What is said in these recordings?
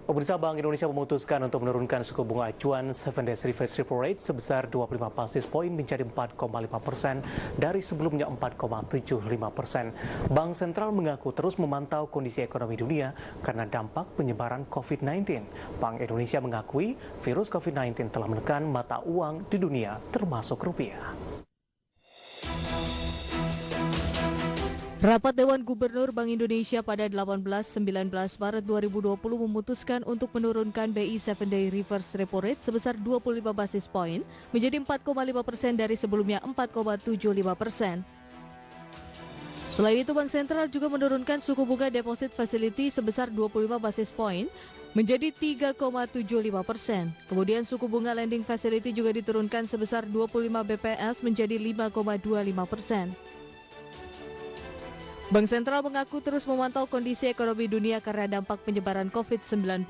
Pemirsa, Bank Indonesia memutuskan untuk menurunkan suku bunga acuan 7 days reverse repo rate sebesar 25 basis poin menjadi 4,5% dari sebelumnya 4,75%. Bank Sentral mengaku terus memantau kondisi ekonomi dunia karena dampak penyebaran COVID-19. Bank Indonesia mengakui virus COVID-19 telah menekan mata uang di dunia termasuk rupiah. Rapat Dewan Gubernur Bank Indonesia pada 18-19 Maret 2020 memutuskan untuk menurunkan BI 7-day reverse repo rate sebesar 25 basis poin menjadi 4,5% dari sebelumnya 4,75%. Selain itu, Bank Sentral juga menurunkan suku bunga deposit facility sebesar 25 basis poin menjadi 3,75%. Kemudian suku bunga lending facility juga diturunkan sebesar 25 BPS menjadi 5,25%. Bank Sentral mengaku terus memantau kondisi ekonomi dunia karena dampak penyebaran COVID-19.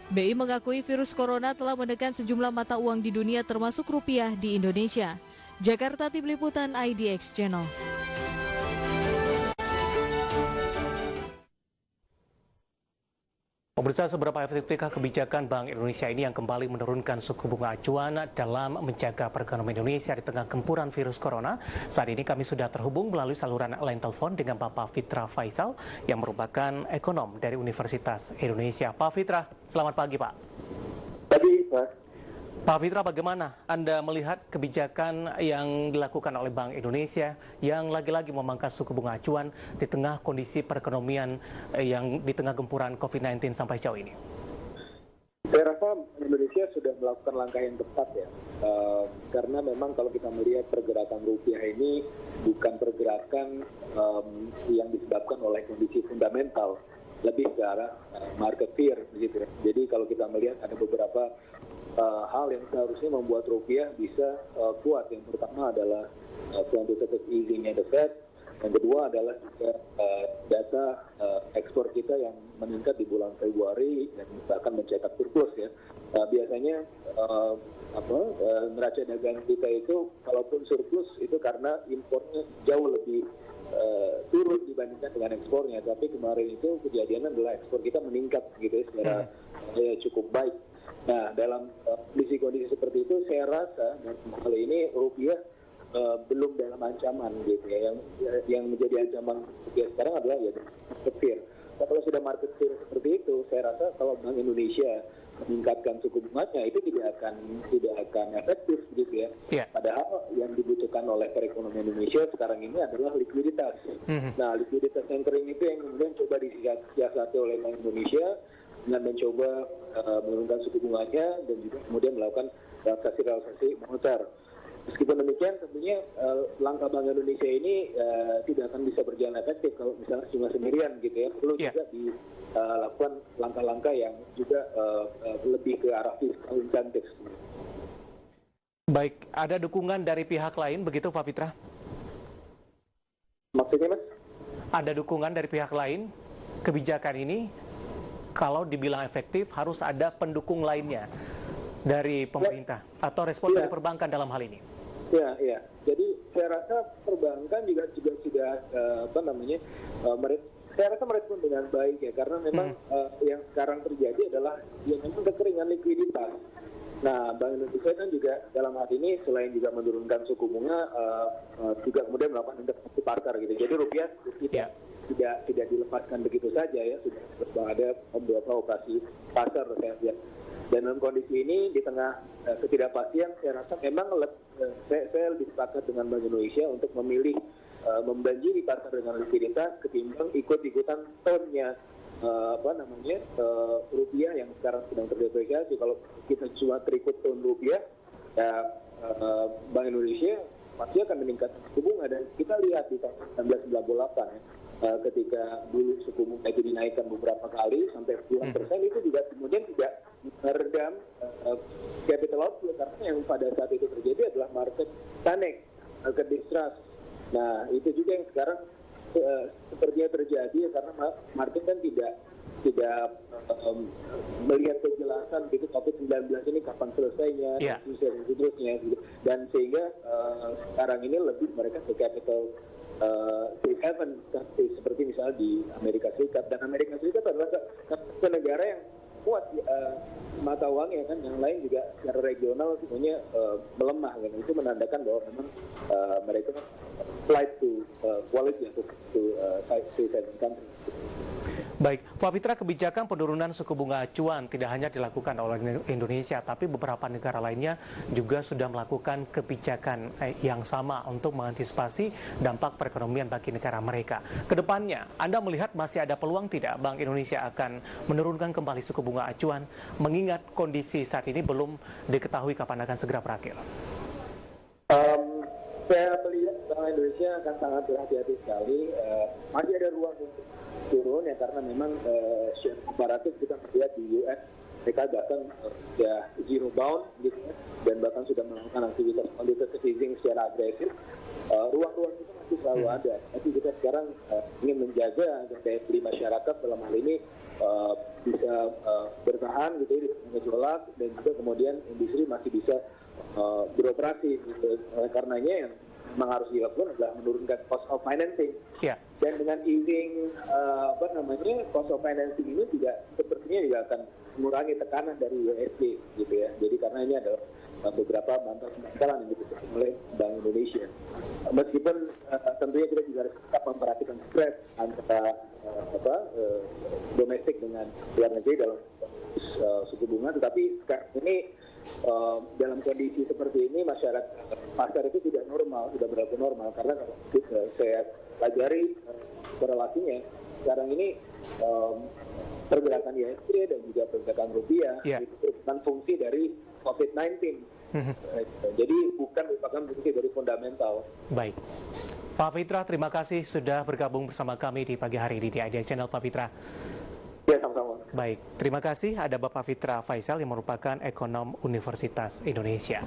BI mengakui virus corona telah menekan sejumlah mata uang di dunia termasuk rupiah di Indonesia. Jakarta, Tim Liputan IDX Channel. Pemirsa, seberapa efektifkah kebijakan Bank Indonesia ini yang kembali menurunkan suku bunga acuan dalam menjaga perekonomian Indonesia di tengah gempuran virus corona? Saat ini kami sudah terhubung melalui saluran line telepon dengan Bapak Fitra Faisal yang merupakan ekonom dari Universitas Indonesia. Pak Fitra, selamat pagi Pak. Pagi Pak. Pak Fitra, bagaimana Anda melihat kebijakan yang dilakukan oleh Bank Indonesia yang lagi-lagi memangkas suku bunga acuan di tengah kondisi perekonomian yang di tengah gempuran COVID-19 sampai sejauh ini? Saya rasa Indonesia sudah melakukan langkah yang tepat ya, karena memang kalau kita melihat pergerakan rupiah ini bukan pergerakan yang disebabkan oleh kondisi fundamental, lebih ke arah market fear begitu ya. Jadi kalau kita melihat ada beberapa hal yang seharusnya membuat rupiah bisa kuat. Yang pertama adalah quantitative easing-nya The Fed. Yang kedua adalah juga data ekspor kita yang meningkat di bulan Februari dan bahkan mencetak surplus ya. Biasanya neraca dagang kita itu kalaupun surplus itu karena impornya jauh lebih turun dibandingkan dengan ekspornya. Tapi kemarin itu kejadiannya adalah ekspor kita meningkat gitu ya, secara cukup baik. Nah, dalam kondisi seperti itu, saya rasa hal ini rupiah belum dalam ancaman gitu ya. Yang menjadi ancaman rupiah sekarang adalah ya market fear. Nah, kalau sudah market fear seperti itu, saya rasa kalau Bank Indonesia meningkatkan suku bunganya itu tidak akan efektif gitu ya. Yeah. Padahal yang dibutuhkan oleh perekonomian Indonesia sekarang ini adalah likuiditas. Nah, likuiditas yang kering itu yang kemudian coba disiasati oleh Bank Indonesia dengan mencoba menurunkan suku bunganya dan juga kemudian melakukan relaksasi moneter. Meskipun demikian, tentunya langkah Bank Indonesia ini tidak akan bisa berjalan efektif kalau misalnya cuma sendirian gitu ya. Perlu juga dilakukan langkah-langkah yang juga lebih ke arah fiskal insentif. Baik, ada dukungan dari pihak lain begitu Pak Fitra? Maksudnya Mas? Ada dukungan dari pihak lain kebijakan ini? Kalau dibilang efektif harus ada pendukung lainnya dari pemerintah atau respon dari perbankan dalam hal ini. Ya. Jadi saya rasa perbankan juga sudah saya rasa merespon dengan baik ya, karena memang yang sekarang terjadi adalah memang kekeringan likuiditas. Nah, Bank Indonesia kan juga dalam hal ini selain juga menurunkan suku bunga, juga kemudian melakukan intervensi pasar gitu. Jadi rupiah tidak dilepaskan begitu saja ya, sudah ada beberapa operasi pasar saya lihat. Dan dalam kondisi ini di tengah ketidakpastian, saya rasa memang saya lebih sepakat dengan Bank Indonesia untuk memilih membanjiri pasar dengan likuiditas ketimbang ikut-ikutan tonnya rupiah yang sekarang sedang terdepresiasi. Kalau kita cuma terikut ton rupiah, ya Bank Indonesia pasti akan meningkatkan suku bunga, dan kita lihat di tahun 1998 ya. Ketika dulu suku bunga itu dinaikkan beberapa kali sampai puluhan persen, itu juga kemudian tidak meredam capital outflow, karena yang pada saat itu terjadi adalah market panic, market distrust. Nah, itu juga yang sekarang sepertinya terjadi karena market kan tidak melihat kejelasan gitu COVID-19 ini kapan selesainya, dan seterusnya gitu. Dan sehingga sekarang ini lebih mereka ke capital safe haven seperti misalnya di Amerika Serikat. Dan Amerika Serikat adalah negara yang kuat mata uangnya kan, yang lain juga secara regional semuanya melemah kan. Itu menandakan bahwa memang mereka flight to quality atau to seven country. Baik, Pak Fitra, kebijakan penurunan suku bunga acuan tidak hanya dilakukan oleh Indonesia, tapi beberapa negara lainnya juga sudah melakukan kebijakan yang sama untuk mengantisipasi dampak perekonomian bagi negara mereka. Kedepannya, Anda melihat masih ada peluang tidak Bank Indonesia akan menurunkan kembali suku bunga acuan, mengingat kondisi saat ini belum diketahui kapan akan segera berakhir? Saya melihat Bank Indonesia akan sangat berhati-hati sekali. Masih ada ruang untuk turun ya, karena memang share komparatif kita melihat di US mereka bahkan sudah zero bound gitu, dan bahkan sudah melakukan aktivitas quantitative easing secara agresif. Ruang-ruang itu masih selalu ada. Tapi kita sekarang ingin menjaga agar daya beli masyarakat dalam hal ini bisa bertahan gitu ya, gejolak, dan juga kemudian industri masih bisa beroperasi gitu. Karenanya yang memang harus dilakukan adalah menurunkan cost of financing. Ya. Dan dengan easing cost of financing ini juga sepertinya juga akan mengurangi tekanan dari USD gitu ya. Jadi karena ini adalah beberapa bantalan yang diberikan oleh Bank Indonesia. Meskipun tentunya kita juga harus tetap memperhatikan spread antara domestik dengan luar negeri dalam suku bunga, tetapi sekarang ini dalam kondisi seperti ini masyarakat pasar itu tidak normal, tidak berlaku normal, karena kalau saya pelajari korelasinya sekarang ini pergerakan IHSG dan juga pergerakan rupiah itu merupakan fungsi dari COVID-19. Jadi bukan merupakan fungsi dari fundamental. Baik. Pak Fitra, terima kasih sudah bergabung bersama kami di pagi hari ini di Idea Channel, Pak Fitra. Ya, sama-sama. Baik, terima kasih. Ada Bapak Fitra Faisal yang merupakan ekonom Universitas Indonesia.